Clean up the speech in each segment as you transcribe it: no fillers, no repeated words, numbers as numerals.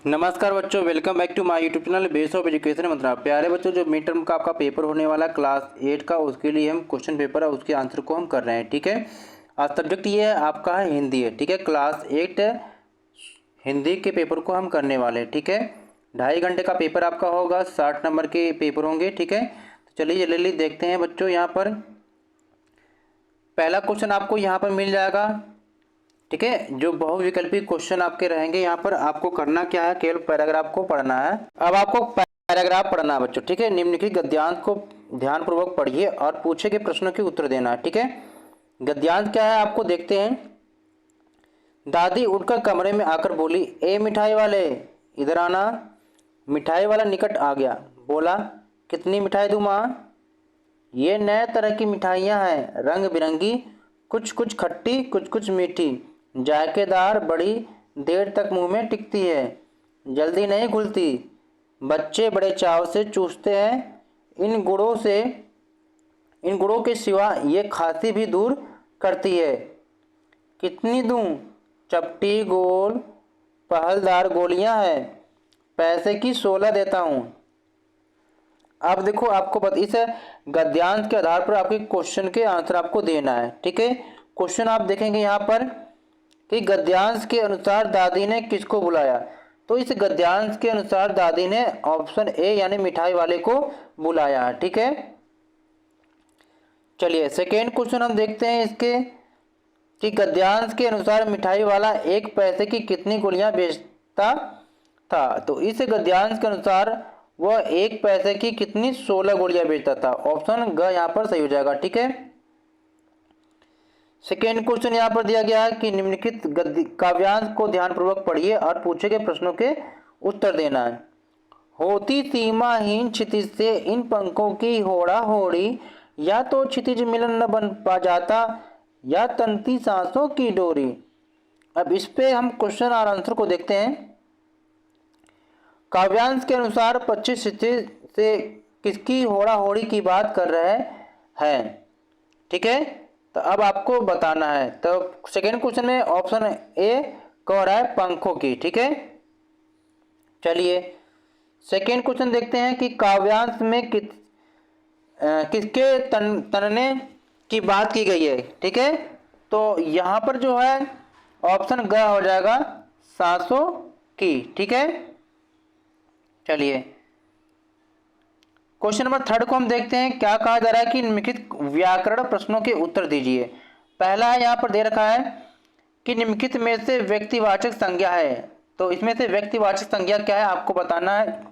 नमस्कार बच्चों, welcome back to my YouTube channel Base of Education Mantra. प्यारे बच्चों, जो मिड टर्म का आपका पेपर होने वाला क्लास 8 का, उसके लिए हम क्वेश्चन पेपर है उसके आंसर को हम कर रहे हैं। ठीक है, आज सब्जेक्ट ये है आपका है हिंदी है। ठीक है, क्लास 8 हिंदी के पेपर को हम करने वाले हैं। ठीक है, 2.5 घंटे का पेपर आपका होगा, 60 नंबर के पेपर होंगे। ठीक है, तो चलिए जल्दी देखते हैं बच्चों। यहाँ पर पहला क्वेश्चन आपको यहाँ पर मिल जाएगा। ठीक है, जो बहुविकल्पी क्वेश्चन आपके रहेंगे, यहाँ पर आपको करना क्या है, केवल पैराग्राफ को पढ़ना है। अब आपको पैराग्राफ पढ़ना है बच्चों। ठीक है, निम्नलिखित गद्यांश को ध्यानपूर्वक पढ़िए और पूछे गए प्रश्नों के उत्तर देना है। ठीक है, गद्यांश क्या है आपको देखते हैं। दादी उठकर कमरे में आकर बोली, ए मिठाई वाले इधर आना। मिठाई वाला निकट आ गया, बोला, कितनी मिठाई दूँ माँ? ये नए तरह की मिठाइयाँ हैं, रंग बिरंगी, कुछ कुछ खट्टी, कुछ कुछ मीठी, जायकेदार, बड़ी देर तक मुंह में टिकती है, जल्दी नहीं घुलती। बच्चे बड़े चाव से चूसते हैं। इन गुड़ों के सिवा ये खांसी भी दूर करती है। कितनी दूं? चपटी गोल पहलदार गोलियां हैं, पैसे की 16 देता हूँ। अब देखो, आपको इस गद्यांश के आधार पर आपके क्वेश्चन के आंसर आपको देना है। ठीक है, क्वेश्चन आप देखेंगे यहाँ पर कि गद्यांश के अनुसार दादी ने किसको बुलाया। तो इस गद्यांश के अनुसार दादी ने ऑप्शन ए यानी मिठाई वाले को बुलाया है। ठीक है, चलिए सेकेंड क्वेश्चन हम देखते हैं इसके कि गद्यांश के अनुसार मिठाई वाला 1 पैसे की कितनी गोलियां बेचता था। तो इस गद्यांश के अनुसार वह 1 पैसे की कितनी 16 गोलियां बेचता था। ऑप्शन ग यहाँ पर सही हो जाएगा। ठीक है, सेकेंड क्वेश्चन यहाँ पर दिया गया है कि निम्नलिखित काव्यांश को ध्यानपूर्वक पढ़िए और पूछे गए प्रश्नों के उत्तर देना है। होती सीमाहीन क्षितिज से इन पंखों की होड़ा होड़ी, या तो क्षितिज मिलन न बन पा जाता, या तंती सांसों की डोरी। अब इस पे हम क्वेश्चन और आंसर को देखते हैं। काव्यांश के अनुसार 25 क्षितिज से किसकी होड़ा होड़ी की बात कर रहे हैं। ठीक है, तो अब आपको बताना है। तो सेकेंड क्वेश्चन में ऑप्शन ए कह रहा है पंखों की। ठीक है, चलिए सेकेंड क्वेश्चन देखते हैं कि काव्यांश में किसके तनने की बात की गई है। ठीक है, तो यहाँ पर जो है ऑप्शन ग हो जाएगा, सांसों की। ठीक है, चलिए क्वेश्चन नंबर 3 को हम देखते हैं। क्या कहा जा रहा है कि निम्नलिखित व्याकरण प्रश्नों के उत्तर दीजिए। पहला है यहाँ पर दे रखा है कि निम्नलिखित में से व्यक्तिवाचक संज्ञा है। तो इसमें से व्यक्तिवाचक संज्ञा क्या है आपको बताना है।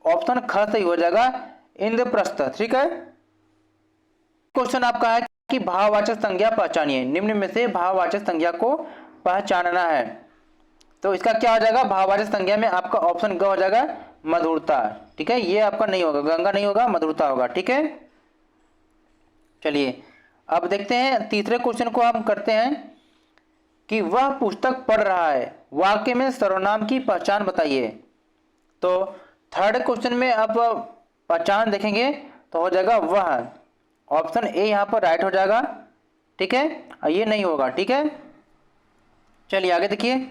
ऑप्शन ख सही हो जाएगा, इंद्रप्रस्थ। ठीक है, क्वेश्चन आपका है कि भाववाचक संज्ञा पहचानिए। निम्न में से भाववाचक संज्ञा को पहचानना है। तो इसका क्या हो जाएगा, भाववाचक संज्ञा में आपका ऑप्शन ग हो जाएगा, मधुरता। ठीक है, ये आपका नहीं होगा, गंगा नहीं होगा, मधुरता होगा। ठीक है, चलिए अब देखते हैं तीसरे क्वेश्चन को हम करते हैं कि वह पुस्तक पढ़ रहा है, वाक्य में सर्वनाम की पहचान बताइए। तो थर्ड क्वेश्चन में आप पहचान देखेंगे तो हो जाएगा वह। ऑप्शन ए यहाँ पर राइट हो जाएगा। ठीक है, ये नहीं होगा। ठीक है, चलिए आगे देखिए।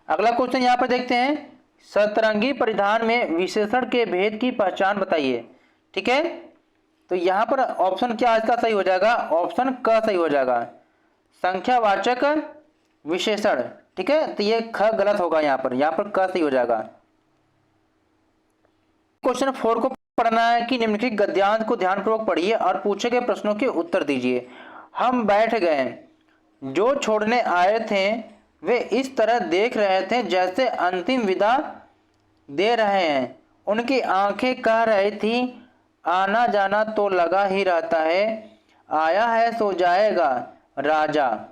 अगला क्वेश्चन यहाँ पर देखते हैं, सतरंगी परिधान में विशेषण के भेद की पहचान बताइए। ठीक है, तो यहाँ पर ऑप्शन क्या इसका सही हो जाएगा, ऑप्शन क सही हो जाएगा, संख्यावाचक विशेषण। ठीक है, तो ये ख गलत होगा, यहाँ पर क सही हो जाएगा। क्वेश्चन 4 को पढ़ना है कि निम्नलिखित गद्यांश को ध्यानपूर्वक पढ़िए और पूछे गए प्रश्नों के उत्तर दीजिए। हम बैठ गए, जो छोड़ने आए थे वे इस तरह देख रहे थे जैसे अंतिम विदा दे रहे हैं। उनकी आंखें कह रही थी, आना जाना तो लगा ही रहता है, आया है सो जाएगा राजा।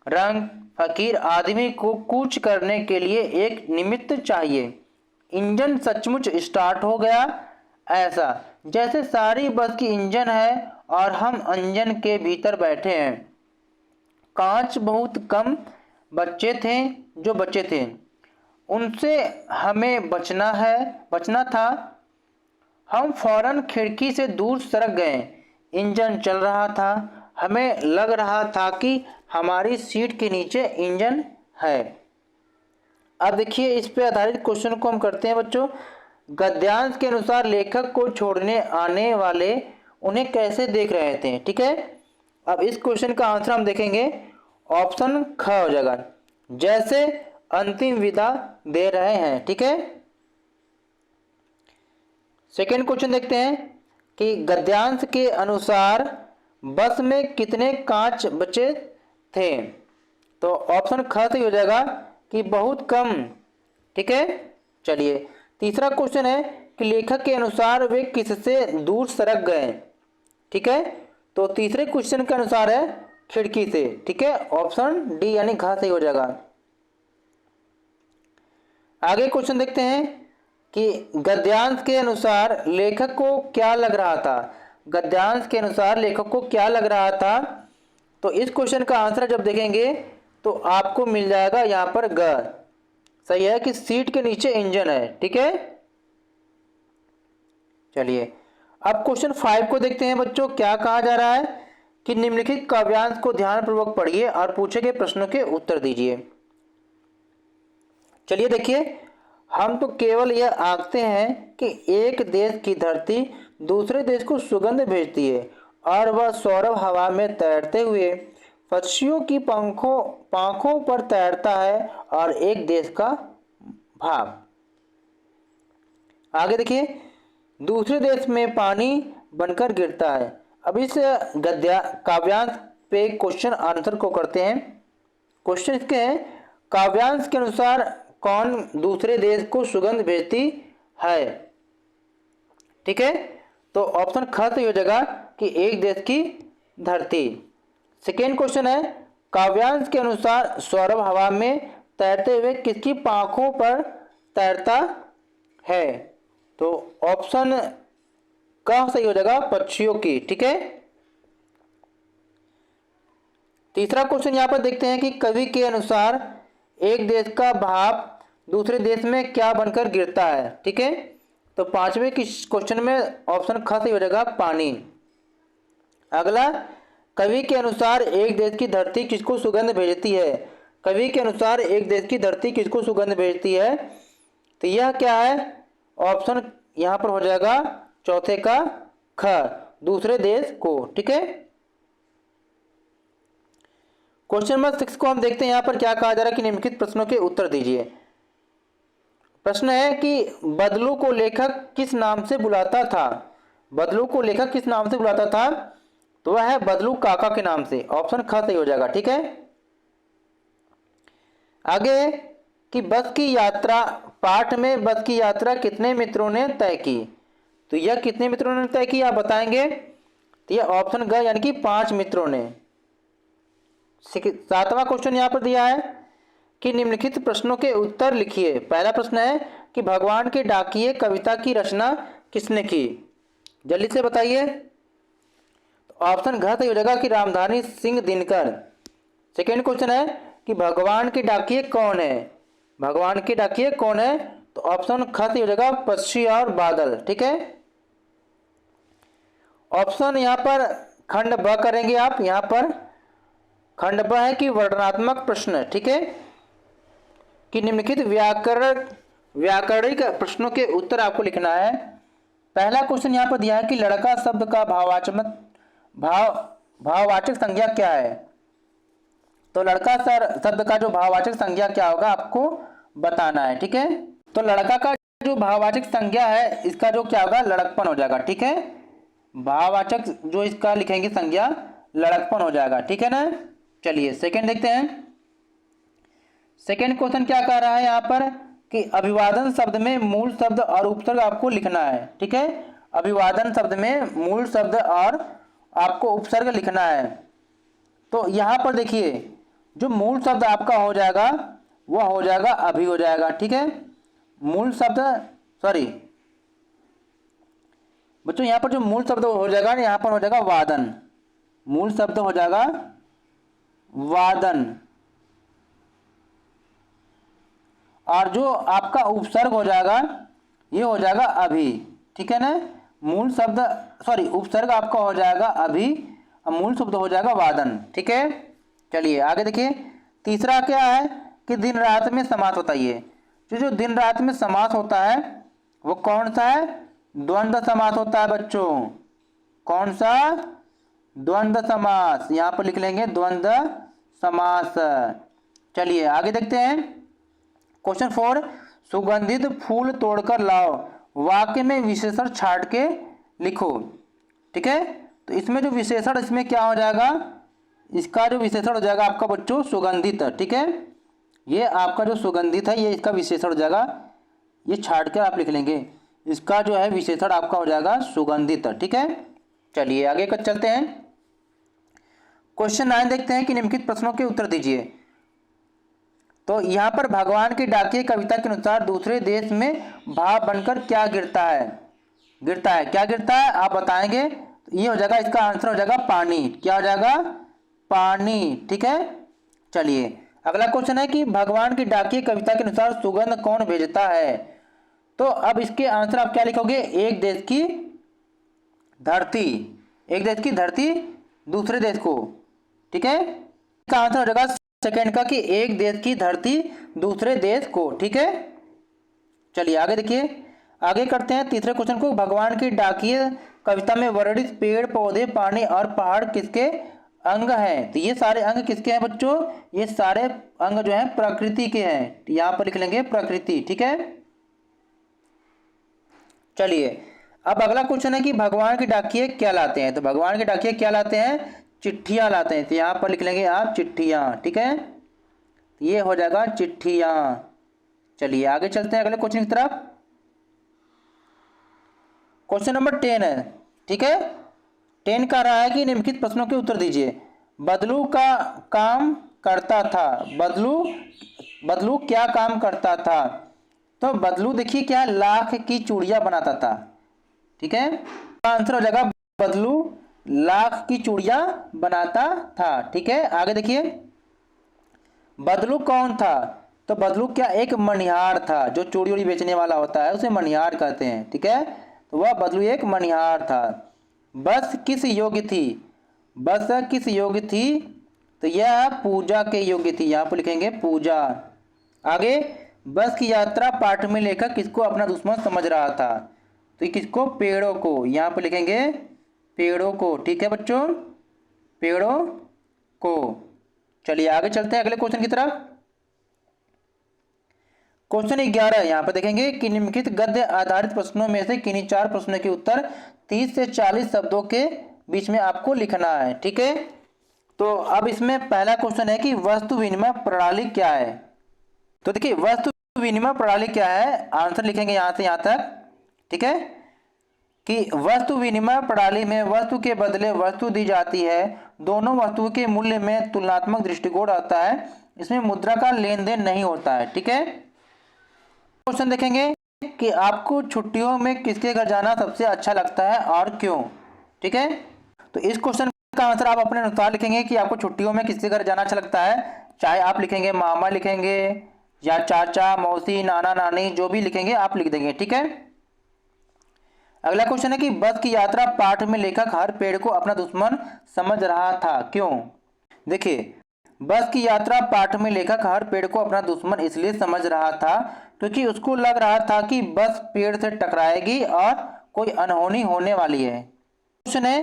रंग फकीर आदमी को कूच करने के लिए एक निमित्त चाहिए। इंजन सचमुच स्टार्ट हो गया, ऐसा जैसे सारी बस की इंजन है और हम इंजन के भीतर बैठे हैं। कांच बहुत कम जो बच्चे थे, उनसे हमें बचना था। हम फौरन खिड़की से दूर सरक गए। इंजन चल रहा था, हमें लग रहा था कि हमारी सीट के नीचे इंजन है। अब देखिए इस पे आधारित क्वेश्चन को हम करते हैं बच्चों। गद्यांश के अनुसार लेखक को छोड़ने आने वाले उन्हें कैसे देख रहे थे। ठीक है, अब इस क्वेश्चन का आंसर हम देखेंगे, ऑप्शन ख हो जाएगा, जैसे अंतिम विदा दे रहे हैं। ठीक है, सेकेंड क्वेश्चन देखते हैं कि गद्यांश के अनुसार बस में कितने कांच बचे थे। तो ऑप्शन ख सही हो जाएगा कि बहुत कम। ठीक है, चलिए तीसरा क्वेश्चन है कि लेखक के अनुसार वे किससे दूर सरक गए। ठीक है, तो तीसरे क्वेश्चन के अनुसार है खिड़की से। ठीक है, ऑप्शन डी यानी घ सही हो जाएगा। आगे क्वेश्चन देखते हैं कि गद्यांश के अनुसार लेखक को क्या लग रहा था। गद्यांश के अनुसार लेखक को क्या लग रहा था, तो इस क्वेश्चन का आंसर जब देखेंगे तो आपको मिल जाएगा यहाँ पर ग सही है कि सीट के नीचे इंजन है। ठीक है, चलिए अब क्वेश्चन 5 को देखते हैं बच्चों। क्या कहा जा रहा है कि निम्नलिखित काव्यांश को ध्यानपूर्वक पढ़िए और पूछे गए प्रश्नों के उत्तर दीजिए। चलिए देखिए, हम तो केवल यह आंकते हैं कि एक देश की धरती दूसरे देश को सुगंध भेजती है और वह सौरभ हवा में तैरते हुए पक्षियों की पंखों पर तैरता है और एक देश का भाव। आगे देखिए, दूसरे देश में पानी बनकर गिरता है। अब इस काव्यांश पे क्वेश्चन आंसर को करते हैं। क्वेश्चन इसके हैं, काव्यांश के अनुसार कौन दूसरे देश को सुगंध भेजती है। ठीक है, तो ऑप्शन ख सही हो जाएगा कि एक देश की धरती। सेकेंड क्वेश्चन है, काव्यांश के अनुसार सौरभ हवा में तैरते हुए किसकी पंखों पर तैरता है। तो ऑप्शन क सही हो जाएगा, पक्षियों की। ठीक है, तीसरा क्वेश्चन यहां पर देखते हैं कि कवि के अनुसार एक देश का भाव दूसरे देश में क्या बनकर गिरता है। ठीक है, तो पांचवें क्वेश्चन में ऑप्शन ख सही हो जाएगा, पानी। अगला, कवि के अनुसार एक देश की धरती किसको सुगंध भेजती है। कवि के अनुसार एक देश की धरती किसको सुगंध भेजती है, तो यह क्या है, ऑप्शन यहां पर हो जाएगा चौथे का ख, दूसरे देश को। ठीक है, क्वेश्चन नंबर 6 को हम देखते हैं। यहां पर क्या कहा जा रहा है कि निम्नलिखित प्रश्नों के उत्तर दीजिए। प्रश्न है कि बदलू को लेखक किस नाम से बुलाता था। बदलू को लेखक किस नाम से बुलाता था, तो वह है बदलू काका के नाम से। ऑप्शन ख सही हो जाएगा। ठीक है, आगे कि बस की यात्रा, पाठ में बस की यात्रा कितने मित्रों ने तय की। तो यह कितने मित्रों ने तय की आप बताएंगे, तो यह ऑप्शन ग यानी कि 5 मित्रों ने। सातवां क्वेश्चन यहां पर दिया है कि निम्नलिखित प्रश्नों के उत्तर लिखिए। पहला प्रश्न है कि भगवान के डाकिए कविता की रचना किसने की, जल्दी से बताइए। तो ऑप्शन घ सही हो जाएगा कि रामधारी सिंह दिनकर। सेकेंड क्वेश्चन है कि भगवान के डाकिए कौन है। भगवान के डाकिए कौन है, तो ऑप्शन ख सही हो जाएगा, पक्षी और बादल। ठीक है, ऑप्शन यहां पर खंड ब करेंगे आप। यहां पर खंड ब है कि वर्णनात्मक प्रश्न। ठीक है, कि निम्नलिखित व्याकरणिक प्रश्नों के उत्तर आपको लिखना है। पहला क्वेश्चन यहां पर दिया है कि लड़का शब्द का भाववाचक संज्ञा क्या है। तो लड़का शब्द का जो भाववाचक संज्ञा क्या होगा आपको बताना है। ठीक है, तो लड़का का जो भाववाचक संज्ञा है इसका जो क्या होगा, लड़कपन हो जाएगा। ठीक है, भाववाचक जो इसका लिखेंगे संज्ञा लड़कपन हो जाएगा। ठीक है ना। चलिए सेकंड देखते हैं। सेकेंड क्वेश्चन क्या कह रहा है यहाँ पर कि अभिवादन शब्द में मूल शब्द और उपसर्ग आपको लिखना है। ठीक है, अभिवादन शब्द में मूल शब्द और आपको उपसर्ग लिखना है। तो यहाँ पर देखिए जो मूल शब्द आपका हो जाएगा वह हो जाएगा अभी हो जाएगा। ठीक है, मूल शब्द बच्चों यहाँ पर जो मूल शब्द हो जाएगा यहाँ पर हो जाएगा वादन। मूल शब्द हो जाएगा वादन और जो आपका उपसर्ग हो जाएगा ये हो जाएगा अभी। ठीक है ना, मूल शब्द उपसर्ग आपका हो जाएगा अभी और मूल शब्द हो जाएगा वादन। ठीक है, चलिए आगे देखिए। तीसरा क्या है कि दिन रात में समास बताइए। जो दिन रात में समास होता है वो कौन सा है? द्वंद्व समास होता है बच्चों। कौन सा? द्वंद्व समास। यहां पर लिख लेंगे द्वंद्व समास। चलिए आगे देखते हैं। क्वेश्चन 4, सुगंधित फूल तोड़कर लाओ, वाक्य में विशेषण छाट के लिखो। ठीक है, तो इसमें जो विशेषण इसमें क्या हो जाएगा? इसका जो विशेषण हो जाएगा आपका बच्चों सुगंधित। ठीक है, ये आपका जो सुगंधित है ये इसका विशेषण हो जाएगा, ये छाट कर आप लिख लेंगे। इसका जो है विशेषण आपका हो जाएगा सुगंधित। ठीक है, चलिए आगे कर चलते हैं। क्वेश्चन 9 देखते हैं कि निम्नलिखित प्रश्नों के उत्तर दीजिए। तो यहाँ पर भगवान की डाकिए कविता के अनुसार दूसरे देश में भाव बनकर क्या गिरता है? क्या गिरता है आप बताएंगे। तो ये हो जाएगा, इसका आंसर हो जाएगा पानी। क्या हो जाएगा? पानी। ठीक है, चलिए अगला क्वेश्चन है कि भगवान की डाकिए कविता के अनुसार सुगंध कौन भेजता है? तो अब इसके आंसर आप क्या लिखोगे? एक देश की धरती, एक देश की धरती दूसरे देश को। ठीक है, इसका आंसर हो जाएगा सेकंड का कि एक देश की धरती दूसरे देश को। ठीक है, चलिए आगे देखिए, आगे करते हैं तीसरे क्वेश्चन को। भगवान की डाकिए कविता में वर्णित पेड़ पौधे पानी और पहाड़ किसके अंग हैं? तो ये सारे अंग किसके हैं बच्चों? ये सारे अंग जो हैं प्रकृति के हैं। यहां पर लिख लेंगे प्रकृति। ठीक है, चलिए अब अगला क्वेश्चन है कि भगवान की डाकिए क्या लाते हैं? तो भगवान के डाकिए क्या लाते हैं? चिट्ठियां लाते हैं। तो यहां पर लिख लेंगे आप चिट्ठियां। ठीक है, ये हो जाएगा चिट्ठियां। चलिए आगे चलते हैं अगले क्वेश्चन की तरफ। क्वेश्चन नंबर 10 है। ठीक है, 10 कह रहा है कि निम्नलिखित प्रश्नों के उत्तर दीजिए। बदलू का काम करता था। बदलू क्या काम करता था? तो बदलू देखिए क्या, लाख की चूड़ियां बनाता था। ठीक है, आंसर हो जाएगा बदलू लाख की चूड़ियां बनाता था। ठीक है, आगे देखिए, बदलू कौन था? तो बदलू क्या एक मनिहार था, जो चूड़ी उड़ी बेचने वाला होता है उसे मनिहार कहते हैं। ठीक है, तो वह बदलू एक मनिहार था। बस किस योग्य थी? बस किस योग्य थी? तो यह पूजा के योग्य थी। यहां पर लिखेंगे पूजा। आगे, बस की यात्रा पाठ में लेखक किसको अपना दुश्मन समझ रहा था? तो किसको? पेड़ों को। यहां पर लिखेंगे पेड़ों को। ठीक है बच्चों, पेड़ों को। चलिए आगे चलते हैं अगले क्वेश्चन की तरफ। क्वेश्चन 11 यहां पर देखेंगे कि निम्नलिखित गद्य आधारित प्रश्नों में से किन्हीं 4 प्रश्नों के उत्तर 30 से 40 शब्दों के बीच में आपको लिखना है। ठीक है, तो अब इसमें पहला क्वेश्चन है कि वस्तु विनिमय प्रणाली क्या है? तो देखिए वस्तु विनिमय प्रणाली क्या है, आंसर लिखेंगे यहां से यहां तक। ठीक है, कि वस्तु विनिमय प्रणाली में वस्तु के बदले वस्तु दी जाती है, दोनों वस्तुओं के मूल्य में तुलनात्मक दृष्टिकोण आता है, इसमें मुद्रा का लेन देन नहीं होता है। ठीक है, क्वेश्चन देखेंगे कि आपको छुट्टियों में किसके घर जाना सबसे अच्छा लगता है और क्यों? ठीक है, तो इस क्वेश्चन का आंसर आप अपने अनुसार लिखेंगे कि आपको छुट्टियों में किसके घर जाना अच्छा लगता है। चाहे आप लिखेंगे मामा लिखेंगे या चाचा मौसी नाना नानी, जो भी लिखेंगे आप लिख देंगे। ठीक है, अगला क्वेश्चन है कि बस की यात्रा पाठ में लेखक हर पेड़ को अपना दुश्मन समझ रहा था, क्यों? देखिए बस की यात्रा पाठ में लेखक हर पेड़ को अपना दुश्मन इसलिए समझ रहा था क्योंकि उसको लग रहा था कि बस पेड़ से टकराएगी और कोई अनहोनी होने वाली है। क्वेश्चन है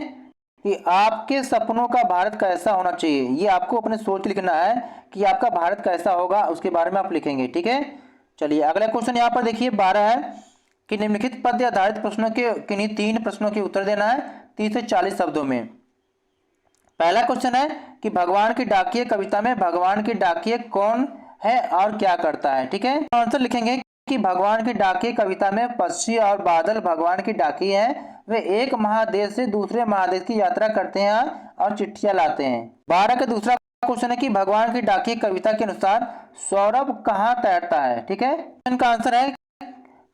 कि आपके सपनों का भारत कैसा होना चाहिए? ये आपको अपने सोच लिखना है कि आपका भारत कैसा होगा, उसके बारे में आप लिखेंगे। ठीक है, चलिए अगला क्वेश्चन यहाँ पर देखिए 12 है कि निम्नलिखित पद्य आधारित प्रश्नों के किन्हीं 3 प्रश्नों के उत्तर देना है 30 से 40 शब्दों में। पहला क्वेश्चन है कि भगवान की डाकिए कविता में भगवान की डाकिए कौन है और क्या करता है? ठीक है, आंसर लिखेंगे कि भगवान की डाकिए कविता में पक्षी और बादल भगवान की डाकिए हैं, वे एक महादेश से दूसरे महादेश की यात्रा करते हैं और चिट्ठियां लाते हैं। 12 का दूसरा क्वेश्चन है कि भगवान की डाकिए कविता के अनुसार सौरभ कहाँ तैरता है? ठीक है, इनका आंसर है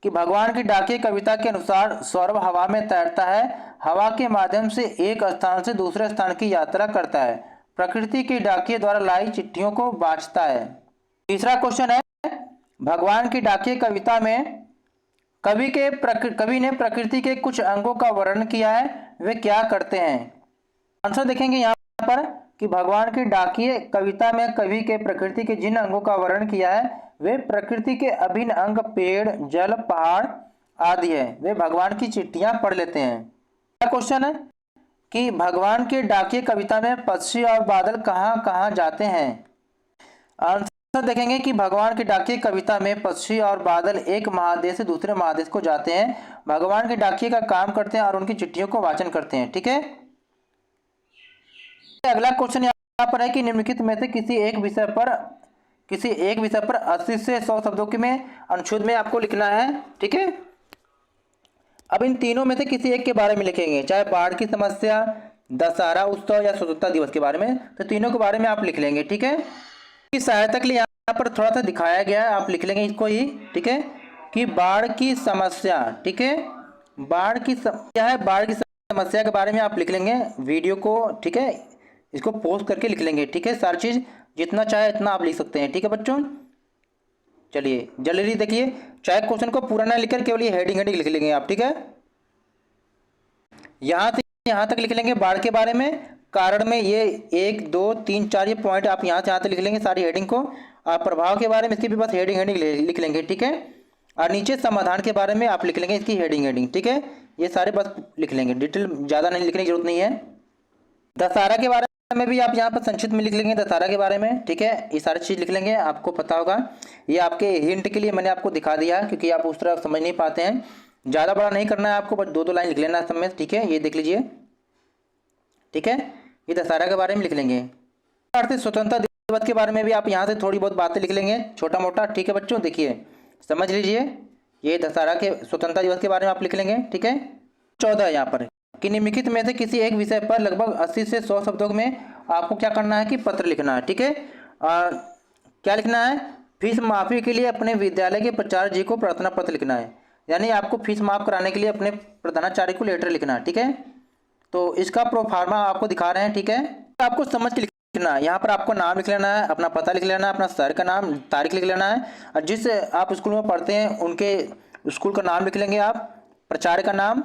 कि भगवान की डाकिए कविता के अनुसार सौरभ हवा में तैरता है, हवा के माध्यम से एक स्थान से दूसरे स्थान की यात्रा करता है, प्रकृति की डाकिए द्वारा लाई चिट्ठियों को बांटता है। तीसरा क्वेश्चन है भगवान की डाकिए कविता में कवि ने प्रकृति के कुछ अंगों का वर्णन किया है, वे क्या करते हैं? आंसर देखेंगे यहाँ पर कि भगवान की डाकिए कविता में कवि के प्रकृति के जिन अंगों का वर्णन किया है वे प्रकृति के अभिन्न अंग पेड़, जल, पहाड़ आदि है। वे भगवान की चिट्ठियां पढ़ लेते हैं। क्या क्वेश्चन है कि भगवान के डाकिए कविता में पक्षी और बादल कहाँ कहाँ जाते हैं। आंसर देखेंगे कि भगवान की डाकिए कविता में पक्षी और बादल एक महादेश से दूसरे महादेश को जाते हैं, भगवान के डाकिए का काम करते हैं और उनकी चिट्ठियों को वाचन करते हैं। ठीक है, अगला क्वेश्चन यहाँ पर है कि निम्नलिखित में से किसी एक विषय पर 80 से 100 शब्दों के में अनुच्छेद में आपको लिखना है। ठीक है, अब इन तीनों में से किसी एक के बारे में लिखेंगे, चाहे बाढ़ की समस्या, दशहरा उत्सव या स्वतंत्रता दिवस के बारे में, तो तीनों के बारे में आप लिख लेंगे। ठीक है, इस सहायता के लिए यहाँ पर थोड़ा सा दिखाया गया है, आप लिख लेंगे इसको ही। ठीक है, कि बाढ़ की समस्या, ठीक है, क्या है बाढ़ की समस्या के बारे में आप लिख लेंगे वीडियो को। ठीक है, इसको पोस्ट करके लिख लेंगे। ठीक है, सारी चीज़ जितना चाहे इतना आप लिख सकते हैं। ठीक है बच्चों, चलिए जल्दी देखिए, चाहे क्वेश्चन को पूरा ना लिखकर केवल ये हेडिंग लिख लेंगे आप। ठीक है, यहाँ से यहाँ तक लिख लेंगे बाढ़ के बारे में, कारण में ये 1 2 3 4 ये पॉइंट आप यहाँ से यहाँ तक लिख लेंगे सारी हेडिंग को। आप प्रभाव के बारे में इसकी भी बस हेडिंग लिख लेंगे। ठीक है, और नीचे समाधान के बारे में आप लिख लेंगे इसकी हेडिंग। ठीक है, ये सारे बस लिख लेंगे, डिटेल ज़्यादा नहीं लिखने की जरूरत नहीं है। दशहरा के बारे में भी आप यहाँ पर संक्षिप्त में लिख लेंगे दशहरा के बारे में। ठीक है, ये सारी चीज़ लिख लेंगे, आपको पता होगा। ये आपके हिंट के लिए मैंने आपको दिखा दिया, क्योंकि आप उस तरह समझ नहीं पाते हैं। ज़्यादा बड़ा नहीं करना है आपको, बस 2 लाइन लिख लेना है सब में। ठीक है, ये देख लीजिए। ठीक है, ये दशहरा के बारे में लिख लेंगे। स्वतंत्रता दिवस के बारे में भी आप यहाँ से थोड़ी बहुत बातें लिख लेंगे, छोटा मोटा। ठीक है बच्चों, देखिए समझ लीजिए, ये दशहरा के स्वतंत्रता दिवस के बारे में आप लिख लेंगे। ठीक है, 14 यहाँ पर कि निम्नलिखित में से किसी एक विषय पर लगभग 80 से 100 शब्दों में आपको क्या करना है कि पत्र लिखना है। ठीक है, क्या लिखना है, फीस माफ़ी के लिए अपने विद्यालय के प्राचार्य जी को प्रार्थना पत्र लिखना है, यानी आपको फीस माफ़ कराने के लिए अपने प्रधानाचार्य को लेटर लिखना है। ठीक है, तो इसका प्रोफार्मा आपको दिखा रहे हैं। ठीक है, आपको समझ के लिखना है। यहाँ पर आपको नाम लिख लेना है, अपना पता लिख लेना है, अपना शहर का नाम, तारीख लिख लेना है, और जिस आप स्कूल में पढ़ते हैं उनके स्कूल का नाम लिख लेंगे आप, प्राचार्य का नाम,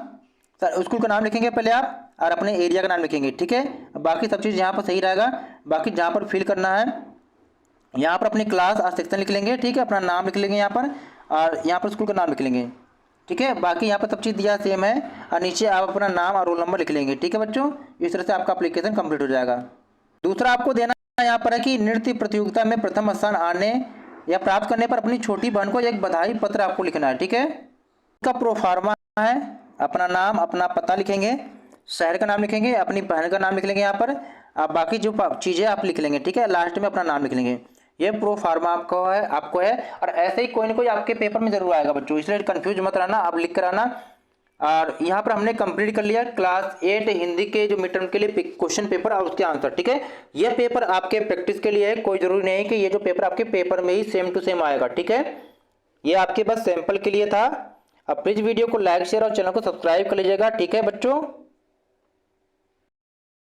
स्कूल का नाम लिखेंगे पहले आप, और अपने एरिया का नाम लिखेंगे। ठीक है, बाकी सब चीज़ यहाँ पर सही रहेगा। बाकी जहाँ पर फिल करना है यहाँ पर अपनी क्लास और सेक्शन लिख लेंगे। ठीक है, अपना नाम लिख लेंगे यहाँ पर, और यहाँ पर स्कूल का नाम लिख लेंगे। ठीक है, बाकी यहाँ पर सब चीज़ दिया सेम है, और नीचे आप अपना नाम और रोल नंबर लिख लेंगे। ठीक है बच्चों, इस तरह से आपका एप्लीकेशन कंप्लीट हो जाएगा। दूसरा आपको देना यहाँ पर है कि नृत्य प्रतियोगिता में प्रथम स्थान आने या प्राप्त करने पर अपनी छोटी बहन को एक बधाई पत्र आपको लिखना है। ठीक है, इसका प्रोफार्मा है, अपना नाम, अपना पता लिखेंगे, शहर का नाम लिखेंगे, अपनी बहन का नाम लिख लेंगे यहाँ पर, आप बाकी जो चीज़ें आप लिख लेंगे। ठीक है, लास्ट में अपना नाम लिख लेंगे। ये प्रोफार्मा आपको है, और ऐसे ही कोई ना कोई आपके पेपर में जरूर आएगा बच्चों, इसलिए कंफ्यूज मत रहना, आप लिख कर आना। और यहाँ पर हमने कंप्लीट कर लिया क्लास 8 हिंदी के जो मिड टर्म के लिए क्वेश्चन पेपर और उसके आंसर। ठीक है, ये पेपर आपके प्रैक्टिस के लिए है, कोई जरूरी नहीं है कि ये जो पेपर आपके पेपर में ही सेम टू सेम आएगा। ठीक है, ये आपके बस सैंपल के लिए था। अब प्लीज़ वीडियो को लाइक शेयर और चैनल को सब्सक्राइब कर लीजिएगा। ठीक है बच्चों।